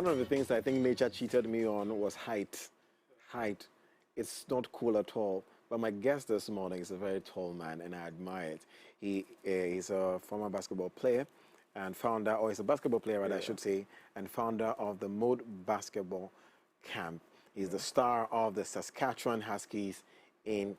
One of the things I think nature cheated me on was height. Height. It's not cool at all. But my guest this morning is a very tall man, and I admire it. He's a former basketball player and founder, or he's a basketball player, rather, I should say, and founder of the Mode Basketball Camp. He's the star of the Saskatchewan Huskies in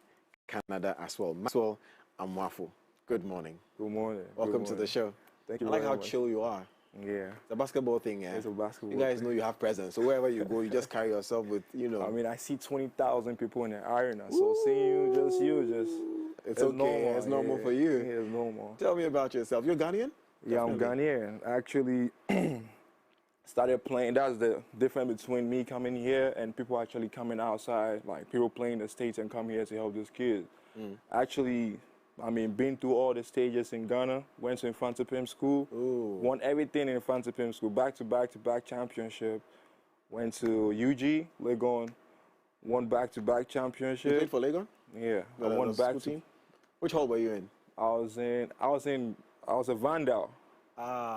Canada as well. Maxwell Amoafo. Good morning. Good morning. Welcome to the show. Thank you. I like how much. chill you are. Yeah. It's a basketball thing, yeah? It's a basketball You guys thing. know you have presence. So wherever you go, you just carry yourself with, you know. I mean, I see 20,000 people in the arena, so seeing you, it's okay. normal. It's normal yeah. for you. Yeah, it's normal. Tell me about yourself. You're Ghanaian? Yeah, I'm Ghanaian. I actually started playing. That's the difference between me coming here and people actually coming outside, like people playing the States and come here to help these kids. Actually, I mean, been through all the stages in Ghana, went to Infantipim school, won everything in Infantipim school, back-to-back championship, went to UG, Legon, won back-to-back championship. You played for Legon? Yeah, I The won school back team? Which hall were you in? I was a Vandal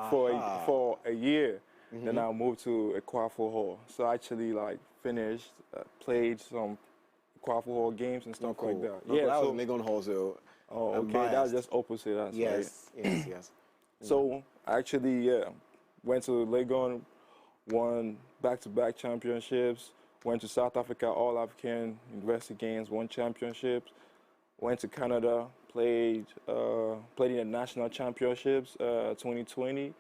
for a year. Then I moved to Amoafo Hall. So I actually like finished, played some Amoafo Hall games and stuff like that. No, Yeah, I was so in Legon Hall, so oh, I'm okay, that's biased. just opposite. That's right. Yes. So I actually went to Legon, won back-to-back championships, went to South Africa, All-African University Games, won championships, went to Canada, played in the national championships 2020.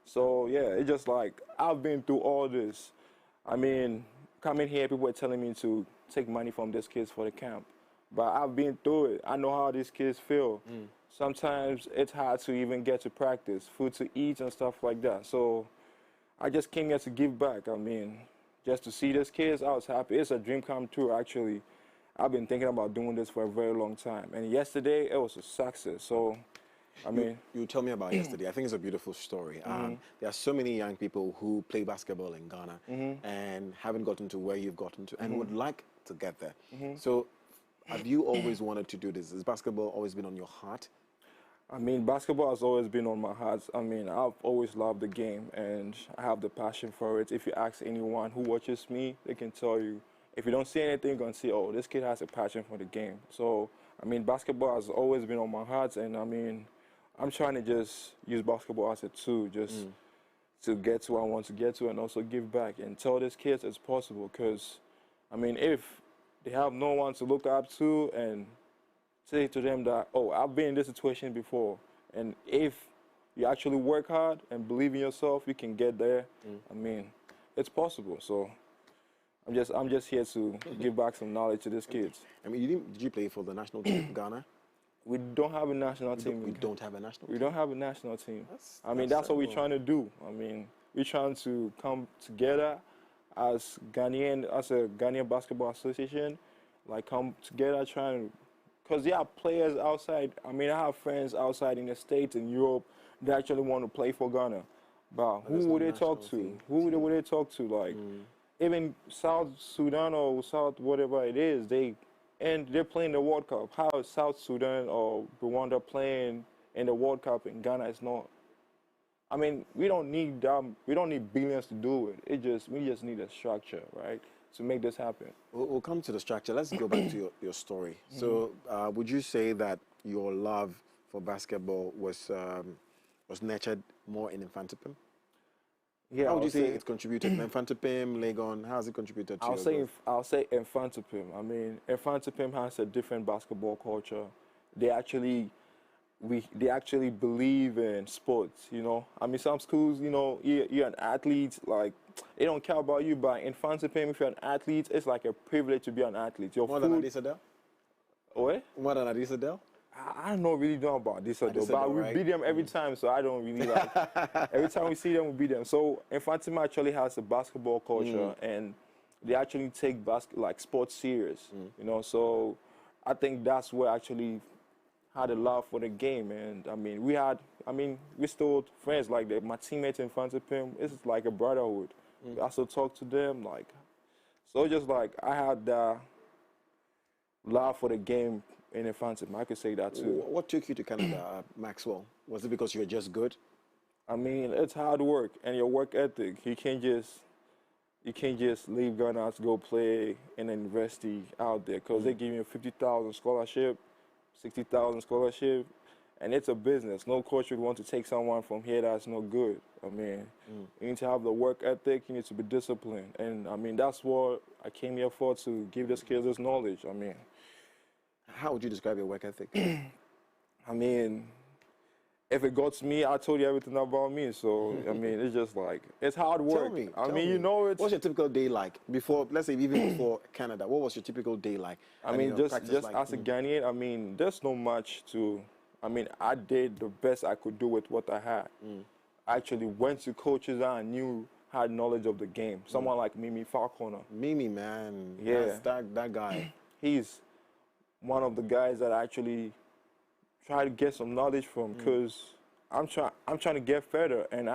So yeah, it's just like I've been through all this. I mean, coming here, people were telling me to take money from these kids for the camp. But I've been through it. I know how these kids feel. Sometimes it's hard to even get to practice, food to eat and stuff like that. So I just came here to give back. I mean, just to see these kids, I was happy. It's a dream come true, actually. I've been thinking about doing this for a very long time. And yesterday, it was a success. So, I mean... You tell me about yesterday. I think it's a beautiful story. There are so many young people who play basketball in Ghana and haven't gotten to where you've gotten to and would like to get there. So, have you always wanted to do this? Has basketball always been on your heart? I mean, basketball has always been on my heart. I mean, I've always loved the game, and I have the passion for it. If you ask anyone who watches me, they can tell you. If you don't see anything, you're going to see, oh, this kid has a passion for the game. So, I mean, basketball has always been on my heart, and, I mean, I'm trying to just use basketball as a tool, just to get to where I want to get to and also give back and tell these kids it's possible. Because, I mean, if they have no one to look up to and say to them that, oh, I've been in this situation before, and if you actually work hard and believe in yourself, you can get there. I mean, it's possible. So I'm just here to give back some knowledge to these kids. I mean, did you play for the national team of Ghana? We don't have a national team. We don't have a national team? We don't have a national team. That's what we're trying to do. I mean, we're trying to come together as a Ghanaian Basketball Association, like come together trying to, because there are players outside. I mean, I have friends outside in the States and Europe that actually want to play for Ghana. But who would they talk to? Who would they talk to? Like, even South Sudan or South whatever it is, they're playing the World Cup. How is South Sudan or Rwanda playing in the World Cup in Ghana? It's not. I mean, we don't need billions to do it. We just need a structure, right, to make this happen. We'll come to the structure. Let's go back to your story. So, would you say that your love for basketball was nurtured more in Infantipim? Yeah. How would you say it contributed? Infantipim, Legon, how has it contributed to your growth? I'll say Infantipim. I mean, Infantipim has a different basketball culture. They actually believe in sports, you know. I mean, some schools, you know, you're an athlete, like, they don't care about you, but in Infantipim, if you're an athlete, it's like a privilege to be an athlete. More than Adisadel? What? More than Adisadel? I don't really know about this, but we beat them every time, so I don't really like. Every time we see them, we beat them. So Infantipim actually has a basketball culture, and they actually take sports serious, you know. So I think that's where I actually had a love for the game, and I mean, we still friends like that. My teammates in Infantipim, it's like a brotherhood. We also talk to them, like, so just like I had the love for the game in Infantipim. I could say that too. What took you to Canada, Maxwell? Was it because you were just good? I mean, it's hard work and your work ethic. You can't just you can't just leave Ghana to go play in a university out there because they give you 50,000 scholarship, 60,000 scholarship, and it's a business. No coach would want to take someone from here that's no good. I mean, you need to have the work ethic. You need to be disciplined, and I mean that's what I came here for, to give the kids this knowledge. I mean, How would you describe your work ethic? I mean, if it got to me, I told you everything about me. So I mean, it's just like it's hard work. Tell me, you know, it's. What's your typical day like before? Let's say even before Canada. What was your typical day like? I mean, just like, as a Ghanaian, I mean, there's no much to. I mean, I did the best I could do with what I had. I actually went to coaches that I knew had knowledge of the game. Someone like Mimi Falconer. Mimi, man. Yeah. That guy. He's one of the guys that I actually try to get some knowledge from, because I'm trying to get further, and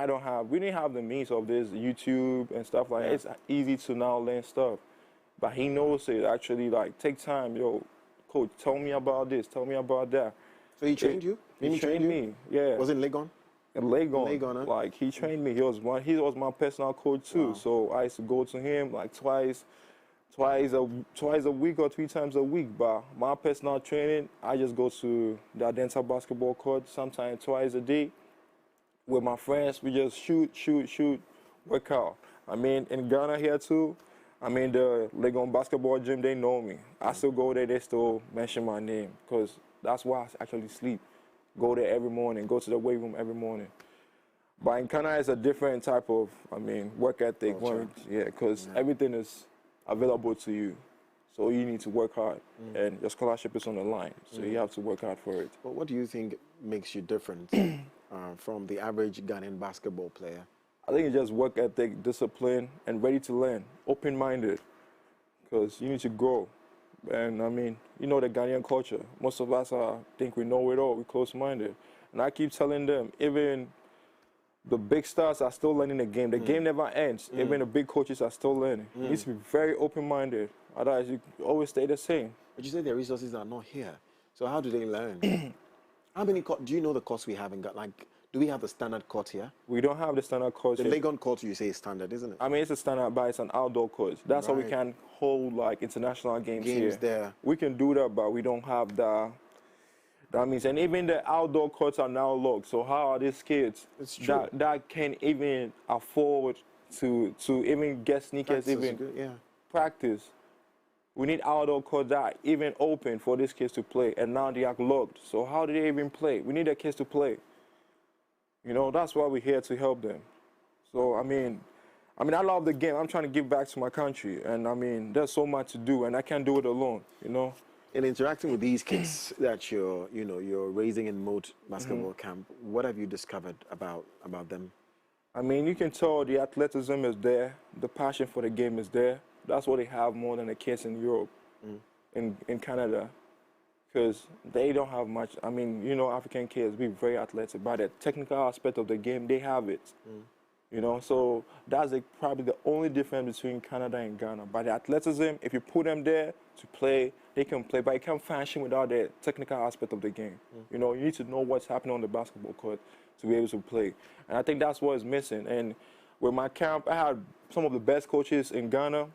we didn't have the means of this YouTube and stuff like that. It's easy to now learn stuff, but he knows it. Actually, like, take time, yo, coach, tell me about this, tell me about that. So he trained you? He trained me. Yeah. Was it in Legon? In Legon. Huh? Like, he trained me. He was my personal coach too. Wow. So I used to go to him like twice a week or 3 times a week. But my personal training, I just go to the Adenta basketball court sometimes twice a day with my friends. We just shoot, work out. I mean, in Ghana here too, I mean, the Legon basketball gym, they know me. I still go there, they still mention my name, because that's why I actually sleep. Go there every morning, go to the weight room every morning. But in Ghana, it's a different type of, work ethic. Because everything is available to you. So you need to work hard, and your scholarship is on the line. So you have to work hard for it. Well, what do you think makes you different from the average Ghanaian basketball player? I think it's just work ethic, discipline, and ready to learn, open-minded, because you need to grow. And I mean, you know the Ghanaian culture. Most of us think we know it all, we're close-minded. And I keep telling them, even the big stars are still learning the game. The game never ends. Even the big coaches are still learning. You need to be very open-minded, otherwise you always stay the same. But you say their resources are not here. So how do they learn? How many do you know the courts we have in Ghana? Like, do we have the standard court here? We don't have the standard court. The Legon court, you say, is standard, isn't it? I mean, it's a standard, but it's an outdoor court. That's how we can hold, like, international games here. There. We can do that, but we don't have that means. And even the outdoor courts are now locked. So how are these kids that can even afford to even get sneakers, practice? We need outdoor courts that are even open for these kids to play, and now they are locked. So how do they even play? We need the kids to play. You know, that's why we're here, to help them. So, I mean, I love the game. I'm trying to give back to my country. And, I mean, there's so much to do, and I can't do it alone, you know. In interacting with these kids that you're raising in Moat Basketball Camp, what have you discovered about them? I mean, you can tell the athleticism is there. The passion for the game is there. That's what they have more than the kids in Europe, in Canada. Because they don't have much. I mean, you know, African kids, we're very athletic. By the technical aspect of the game, they have it. You know, so that's probably the only difference between Canada and Ghana. By the athleticism, if you put them there to play, they can play, but you can't function without the technical aspect of the game. You know, you need to know what's happening on the basketball court to be able to play. And I think that's what is missing. And with my camp, I had some of the best coaches in Ghana.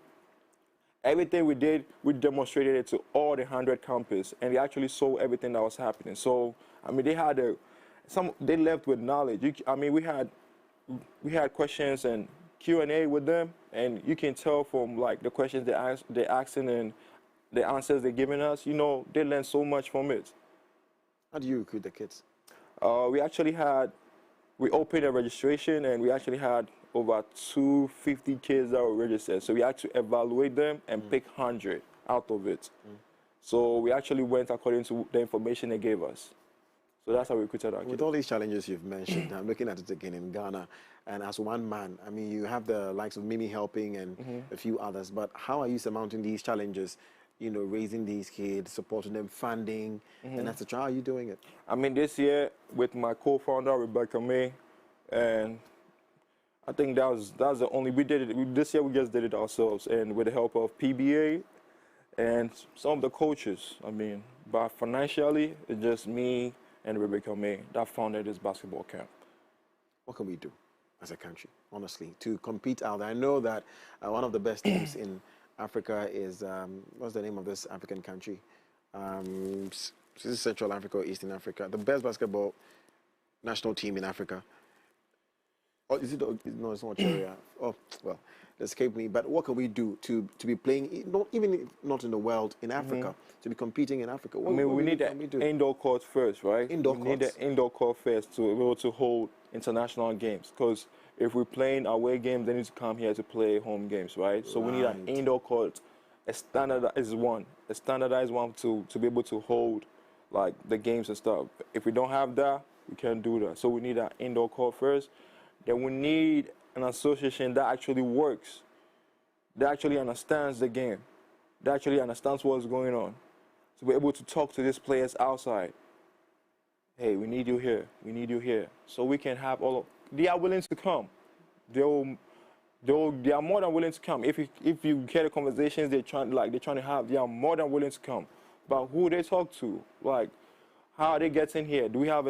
Everything we did, we demonstrated it to all the 100 campus, and they actually saw everything that was happening. So, I mean, they left with knowledge. I mean, we had questions and Q&A with them, and you can tell from, like, the questions they're asking and the answers they're giving us, you know, they learned so much from it. How do you recruit the kids? We opened a registration, and we actually had over 250 kids that were registered. So we had to evaluate them and pick 100 out of it. So we actually went according to the information they gave us. So that's how we recruited our kids. With all these challenges you've mentioned, I'm looking at it again in Ghana, and as one man, I mean, you have the likes of Mimi helping and a few others, but how are you surmounting these challenges? You know, raising these kids, supporting them, funding, and etc. How are you doing it? I mean, this year with my co-founder, Rebecca May, and I think that's the only, we did it, this year we just did it ourselves, and with the help of PBA and some of the coaches, I mean, but financially, it's just me and Rebecca May that founded this basketball camp. What can we do? as a country, honestly, to compete out there. I know that one of the best teams in Africa is, what's the name of this African country? This is Central Africa or Eastern Africa. The best basketball national team in Africa. Or is it? No, it's not Algeria. Oh, well, it escaped me. But what can we do to be playing, not even if not in the world, in Africa, to be competing in Africa? I mean, we need an indoor court first, right? Indoor we need an indoor court first to be able to hold international games. Because if we're playing away games, they need to come here to play home games, right? So we need an indoor court, a standardized one to be able to hold like the games and stuff. If we don't have that, we can't do that. So we need an indoor court first. Then we need an association that actually works, that actually understands the game, that actually understands what's going on, to be able to talk to these players outside. Hey, we need you here. We need you here. So we can have all of. They are willing to come. They are more than willing to come. If you get the conversations they're trying to have, they are more than willing to come. But who they talk to, like, how are they getting here? Do we have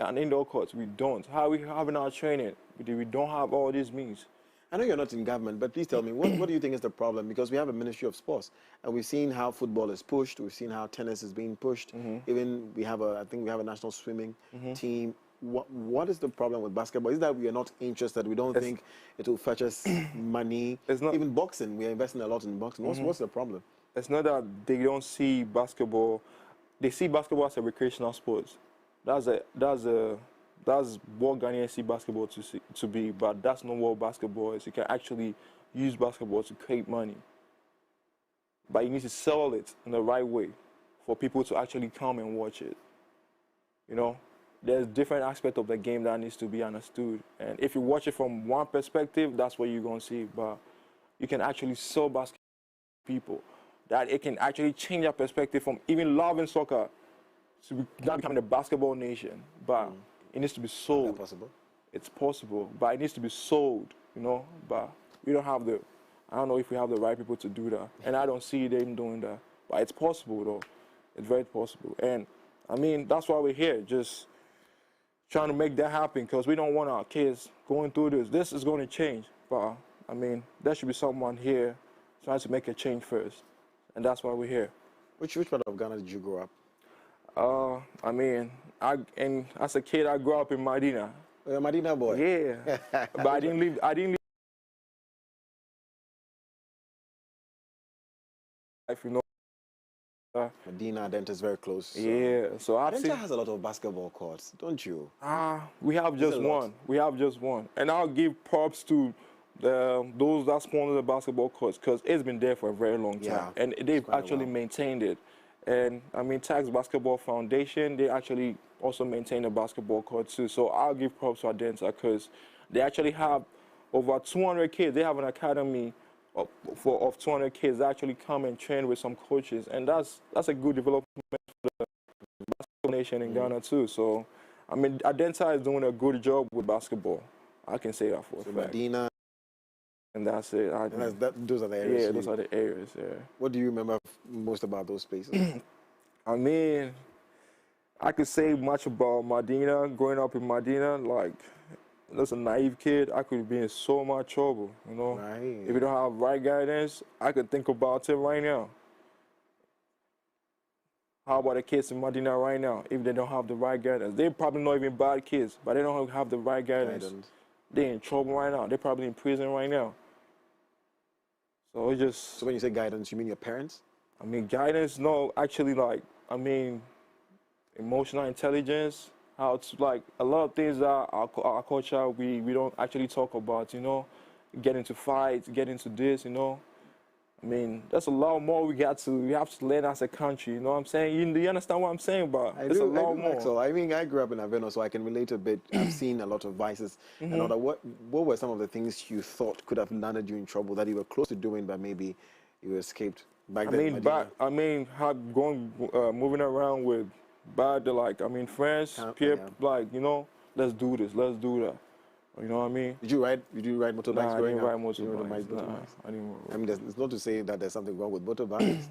an indoor court? We don't. How are we having our training? We don't have all these means. I know you're not in government, but please tell me, what do you think is the problem? Because we have a Ministry of Sports, and we've seen how football is pushed. We've seen how tennis is being pushed. Even I think we have a national swimming team. What is the problem with basketball? Is that we are not interested? We don't think it will fetch us money. Even boxing, we are investing a lot in boxing. What's the problem? It's not that they don't see basketball. They see basketball as a recreational sport. That's what Ghanaians see basketball to be, but that's not what basketball is. You can actually use basketball to create money, but you need to sell it in the right way for people to actually come and watch it. You know, there's different aspects of the game that needs to be understood, and if you watch it from one perspective, that's what you're gonna see. But you can actually sell basketball to people, that it can actually change your perspective from even loving soccer to not becoming a basketball nation. But it needs to be sold. Is that possible? It's possible, but it needs to be sold, you know. But we don't have I don't know if we have the right people to do that. And I don't see them doing that. But it's possible, though. It's very possible. And, I mean, that's why we're here, just trying to make that happen, because we don't want our kids going through this. This is going to change. But, I mean, there should be someone here trying to make a change first. And that's why we're here. Which part of Ghana did you grow up? I mean, as a kid, I grew up in Medina. You're a Medina boy. Yeah, but I didn't live. You know. Medina, Dent is very close. So. Yeah, so Dent has a lot of basketball courts, don't you? We have just one. We have just one, and I'll give props to those that sponsor the basketball courts, because it's been there for a very long time, and they've actually maintained it. And I mean, Tax Basketball Foundation, they actually also maintain the basketball court too. So I'll give props to Adenta, because they actually have over 200 kids. They have an academy of 200 kids that actually come and train with some coaches, and that's a good development for the basketball nation in Ghana too. So I mean, Adenta is doing a good job with basketball. I can say that for a fact. Medina. And that's it. Those are the areas. Yeah, those are the areas, yeah. What do you remember most about those places? I mean, I could say much about Medina. Growing up in Medina, like, as a naive kid, I could be in so much trouble, you know? Right. If you don't have right guidance, I could think about it right now. How about the kids in Medina right now, if they don't have the right guidance? They're probably not even bad kids, but they don't have the right guidance. They're in trouble right now. They're probably in prison right now. So it's just... So when you say guidance, you mean your parents? I mean, guidance, no, actually, like, I mean, emotional intelligence, how to, like, a lot of things that our culture, we don't actually talk about, you know? Get into fights, get into this, you know? I mean, there's a lot more we have to learn as a country, you know what I'm saying? You understand what I'm saying? But it's a lot more. So I mean, I grew up in Aveno, so I can relate a bit. I've seen a lot of vices and all that. What were some of the things you thought could have landed you in trouble that you were close to doing, but maybe you escaped back then? Moving around with bad, like, I mean, friends, peer, like, you know, let's do this, let's do that. You know what I mean? Did you ride motorbikes growing up? I didn't ride motorbikes. I mean, it's not to say that there's something wrong with motorbikes.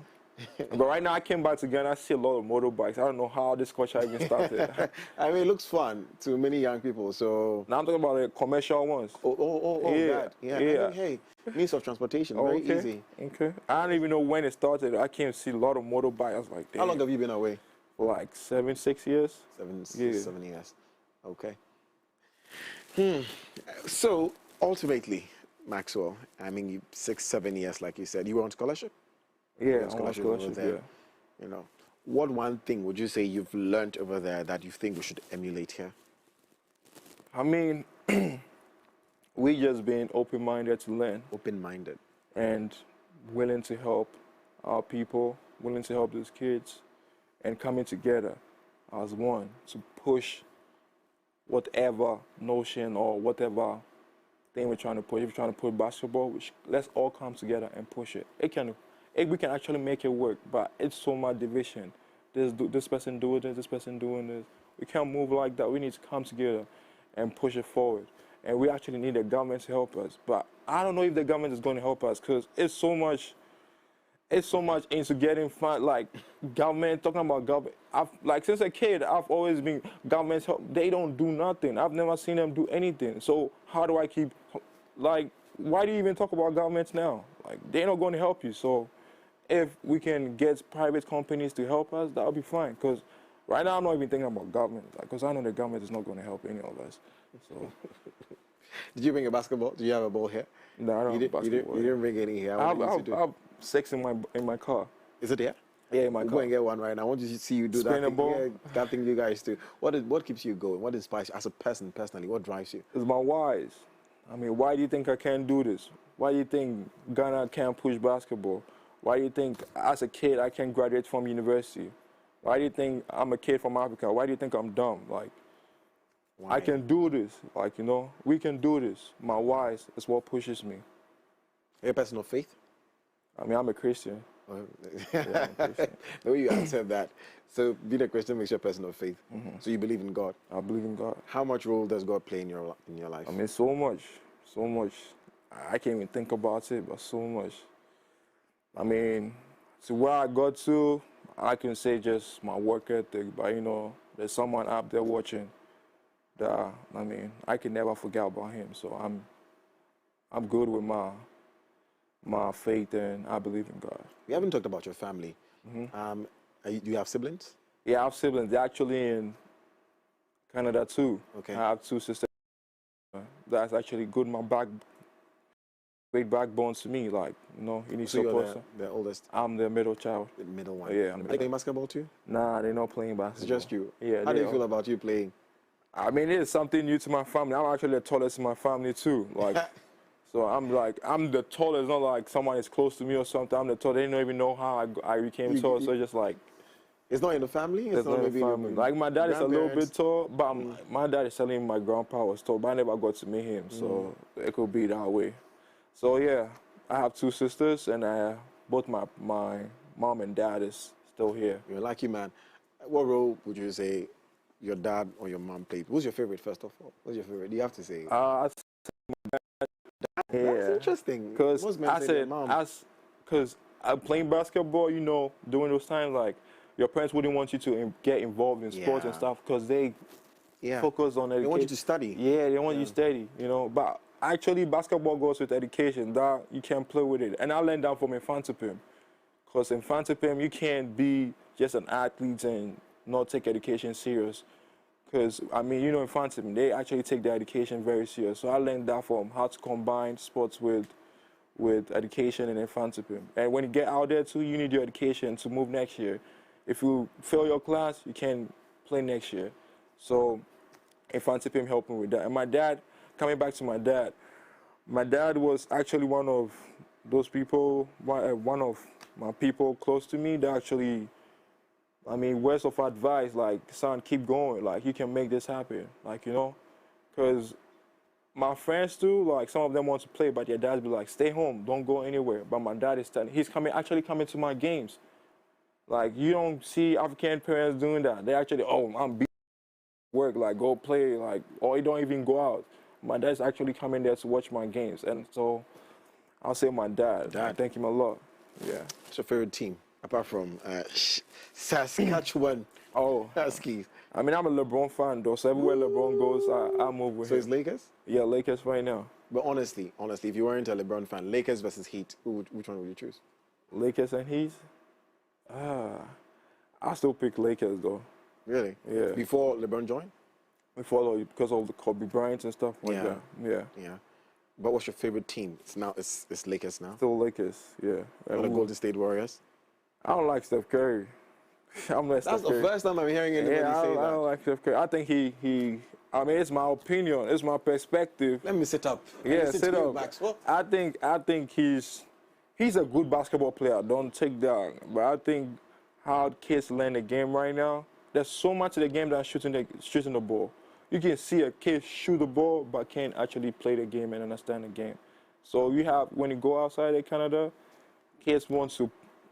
But right now I came back to Ghana, I see a lot of motorbikes. I don't know how this culture even started. I mean, it looks fun to many young people. So Now I'm talking about the commercial ones. oh, Yeah, that. Yeah. I yeah. mean, hey, means of transportation, Oh, very okay, easy. okay. I don't even know when it started. I came to see a lot of motorbikes. I was like, damn. How long have you been away? For like 6 years. 7 years. Okay. So ultimately, Maxwell, I mean, 6, 7 years, like you said, you were on scholarship. You were Yeah, on I'm on scholarship over scholarship, there. yeah. You know, what one thing would you say you've learned over there that you think we should emulate here? I mean, we just being open-minded to learn Open-minded. and willing to help our people, willing to help those kids, and coming together as one to push whatever notion or whatever thing we're trying to push. If we're trying to push basketball, let's all come together and push it. We can actually make it work, but it's so much division. This person doing this person doing this. We can't move like that. We need to come together and push it forward. And we actually need the government to help us. But I don't know if the government is going to help us because it's so much into getting fun, like government, talking about government. Like since a kid, I've always been government's help. They don't do nothing. I've never seen them do anything. So how do I keep, like, why do you even talk about governments now? Like, they're not going to help you. So if we can get private companies to help us, that would be fine. Because right now I'm not even thinking about government, because I know the government is not going to help any of us. So. Did you bring a basketball? Do you have a ball here? No, I don't have a basketball. You didn't bring any here. I have 6 in my car. Is it here? Yeah, in my we'll car. go and get one right now. I want to see you do Spin that a thing. ball. Yeah, that thing you guys do. What keeps you going? What inspires you as a person, personally? What drives you? It's my whys. I mean, why do you think I can't do this? Why do you think Ghana can't push basketball? Why do you think, as a kid, I can't graduate from university? Why do you think I'm a kid from Africa? Why do you think I'm dumb? Like, Why? I can do this. Like, you know, we can do this. My whys is what pushes me. Are you a person of faith? I mean, I'm a Christian. Yeah, I'm a Christian. The way you answered that. So being a Christian makes you a person of faith. So you believe in God. I believe in God. How much role does God play in your life? I mean, so much. I can't even think about it, but so much. I mean, to where I got to, I can say just my work ethic, but you know, there's someone out there watching that, I mean, I can never forget about him. So I'm good with my faith, and I believe in God. We haven't talked about your family. Do you have siblings? Yeah, I have siblings. They're actually in Canada too. Okay. I have 2 sisters. That's actually good. Great backbone to me. Like, you know, you need So support. you're the oldest? I'm the middle child. The middle one? Yeah, I'm Are the they middle. playing basketball too? Nah, they're not playing It's basketball. just you? Yeah. How do you feel about you playing? I mean, it's something new to my family. I'm actually the tallest in my family too. Like, so I'm the tallest. Not like someone is close to me or something. I'm the tallest. They don't even know how I became tall. So just like. It's not in the family? It's not in the family. Like, my dad is a little bit tall, but my dad is telling me my grandpa was tall, but I never got to meet him, so it could be that way. So yeah, I have 2 sisters, and both my mom and dad is still here. You're a lucky man. What role would you say your dad or your mom played? Who's your favorite, first of all? What's your favorite? You have to say. I'd say my dad. Yeah. That's interesting. Because most men say their mom. Because playing basketball, you know, during those times, like, your parents wouldn't want you to get involved in sports and stuff because they focus on education. They want you to study. Yeah, they want you to study, you know. But actually, basketball goes with education. That you can play with it. And I learned that from Infantipim. Because Infantipim, you can't be just an athlete and not take education serious. Because, I mean, you know, Infantipim, they actually take their education very serious. So I learned that from how to combine sports with education and Infantipim. And when you get out there, too, you need your education to move next year. If you fail your class, you can't play next year. So Infantipim helped me with that. And my dad, coming back to my dad was actually one of those people, one of my people close to me that actually, I mean, words of advice, like, son, keep going. Like, you can make this happen. Like, you know, because my friends too, like, some of them want to play, but their dads be like, stay home, don't go anywhere. But my dad is telling, he's actually coming to my games. Like, you don't see African parents doing that. They actually, oh, I'm beat work, like, go play, like, or you don't even go out. My dad's actually coming there to watch my games. And so I'll say my dad. I thank him a lot. Yeah. What's your favorite team? apart from Saskatchewan Oh, Huskies. I mean, I'm a LeBron fan, though, so everywhere LeBron goes, I move with So him. it's Lakers? Yeah, Lakers right now. But honestly, if you weren't a LeBron fan, Lakers versus Heat, which one would you choose? Lakers and Heat? I still pick Lakers, though. Really? Yeah. Before LeBron joined? Because of the Kobe Bryant and stuff like that. Yeah. Yeah. But what's your favorite team? It's Lakers now. Still Lakers, yeah. Not the Golden State Warriors. I don't like Steph Curry. That's the first time I'm hearing anybody say that. I don't like Steph Curry. I think I mean, it's my opinion, it's my perspective. Let me sit up. Yeah, sit up. Maxwell. I think he's a good basketball player. Don't take that. But I think how kids learn the game right now, there's so much of the game that's shooting the ball. You can see a kid shoot the ball but can't actually play the game and understand the game. So when you go outside in Canada, kids want to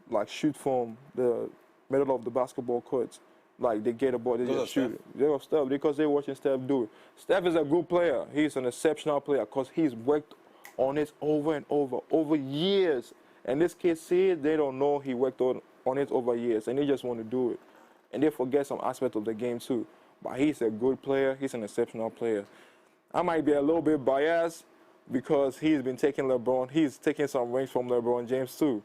like shoot from the middle of the basketball court. Like they get a ball, they just shoot it. They're Steph because they're watching Steph do it. Steph is a good player. He's an exceptional player because he's worked on it over and over years. And this kid see it, they don't know he worked on it over years, and they just want to do it. And they forget some aspect of the game too. But he's a good player. He's an exceptional player. I might be a little bit biased because he's been taking LeBron. He's taking some rings from LeBron James too.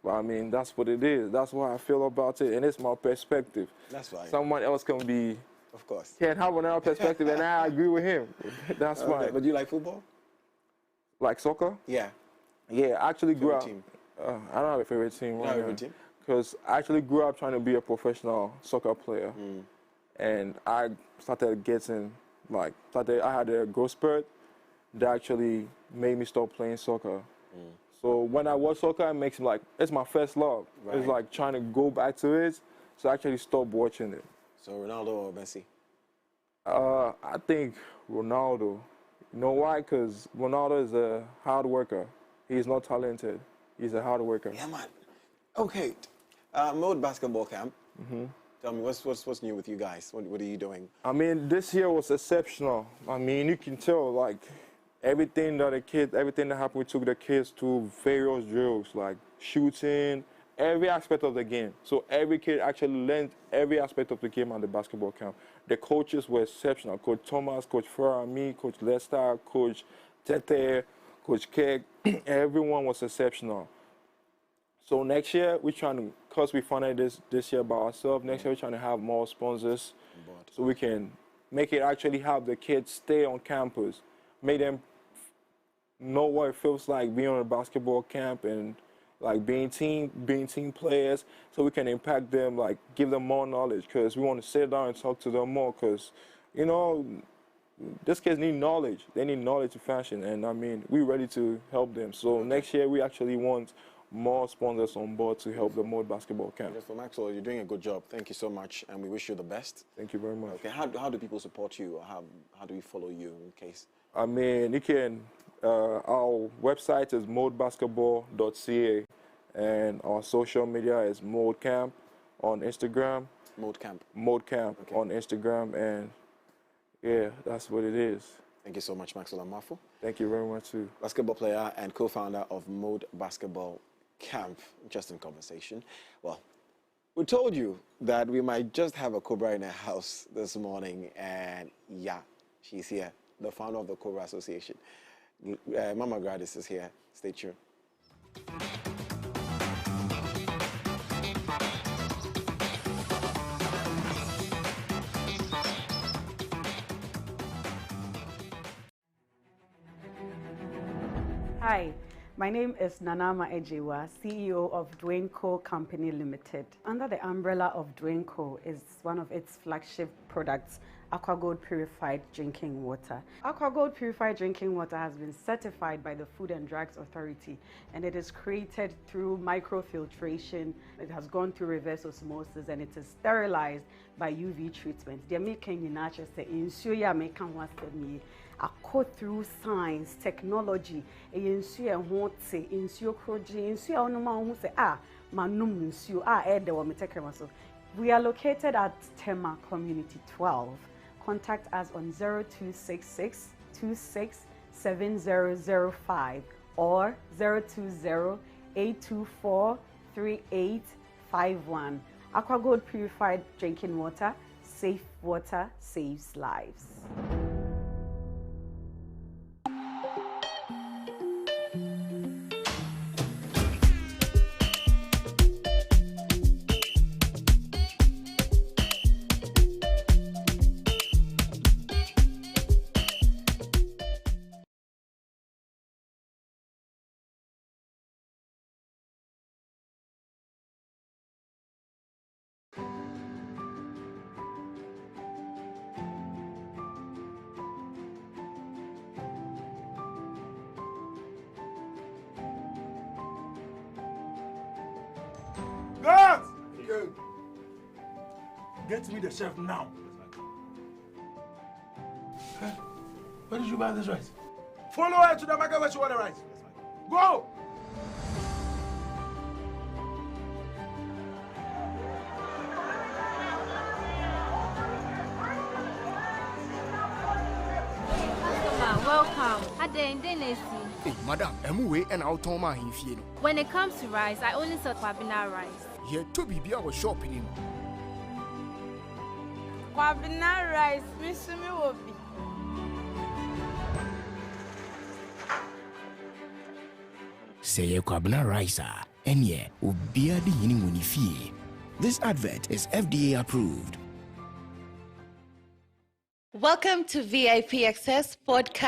But I mean, that's what it is. That's what I feel about it, and it's my perspective. That's fine. Someone else can be, of course, can have another perspective, and I agree with him. That's why. But do you like football? Like soccer? Yeah. Yeah, I actually grew up. Team? I don't have a favorite team. You don't have a favorite team? Because I actually grew up trying to be a professional soccer player. And I started getting, I had a growth spurt that actually made me stop playing soccer. So when I watch soccer, it makes me it's my first love. Right. It's like trying to go back to it, so I actually stopped watching it. So Ronaldo or Messi? I think Ronaldo. You know why? Because Ronaldo is a hard worker. He's not talented. He's a hard worker. Yeah, man. Okay. Mode basketball camp. Tell me, what's new with you guys? What are you doing? I mean, this year was exceptional. I mean, you can tell, everything that happened, we took the kids to various drills, like shooting, every aspect of the game. So every kid actually learned every aspect of the game at the basketball camp. The coaches were exceptional. Coach Thomas, Coach Farah, me, Coach Lester, Coach Tete, Coach Keg, everyone was exceptional. So next year, we're trying to, because we funded this year by ourselves, next year we're trying to have more sponsors so we can make it actually have the kids stay on campus, make them know what it feels like being on a basketball camp and being team players, so we can impact them, give them more knowledge, because we want to sit down and talk to them more, because, these kids need knowledge. They need knowledge to function, and I mean, we're ready to help them. So next year, we actually want more sponsors on board to help the Mode Basketball Camp. So Maxwell, you're doing a good job. Thank you so much, and we wish you the best. Thank you very much. Okay, how do people support you, or how do we follow you in case? I mean, you can, our website is modebasketball.ca, and our social media is Mode Camp on Instagram. Mode Camp. Mode Camp on Instagram, and yeah, that's what it is. Thank you so much, Maxwell Amoafo. Thank you very much too. Basketball player and co-founder of Mode Basketball Camp. Interesting conversation. Well, we told you that we might just have a Cobra in our house this morning, and yeah, she's here, the founder of the Cobra Association. Mama Gladys is here. Stay tuned. Hi, my name is Nanama Ejewa, CEO of Dwayne Co. Company Limited. Under the umbrella of Dwayne Co. is one of its flagship products, AquaGold Purified Drinking Water. AquaGold Purified Drinking Water has been certified by the Food and Drugs Authority, and it is created through microfiltration. It has gone through reverse osmosis, and it is sterilized by UV treatment. They are making akɔ through science, technology, nsuo ɛho te, nsuo kroje, nsuo a onoma ho se manum nsuo ɛde wɔ metekrema so. We are located at Tema Community 12. Contact us on 0266 267005 or 020 824 38 51. AquaGold purified drinking water. Safe water saves lives. Guards! Good. Get me the chef now. Huh? Where did you buy this rice? Follow her to the market where she want the rice. Go! Welcome. Hey, madam, Emuwe and Automa in Fieno. When it comes to rice, I only sell Kwabena rice. Here, to be our shopping in. Kwabena rice, Miss Wobi. Say a Kwabena rice, and ye, Ubia the Yini. This advert is FDA approved. Welcome to VIP Access Podcast.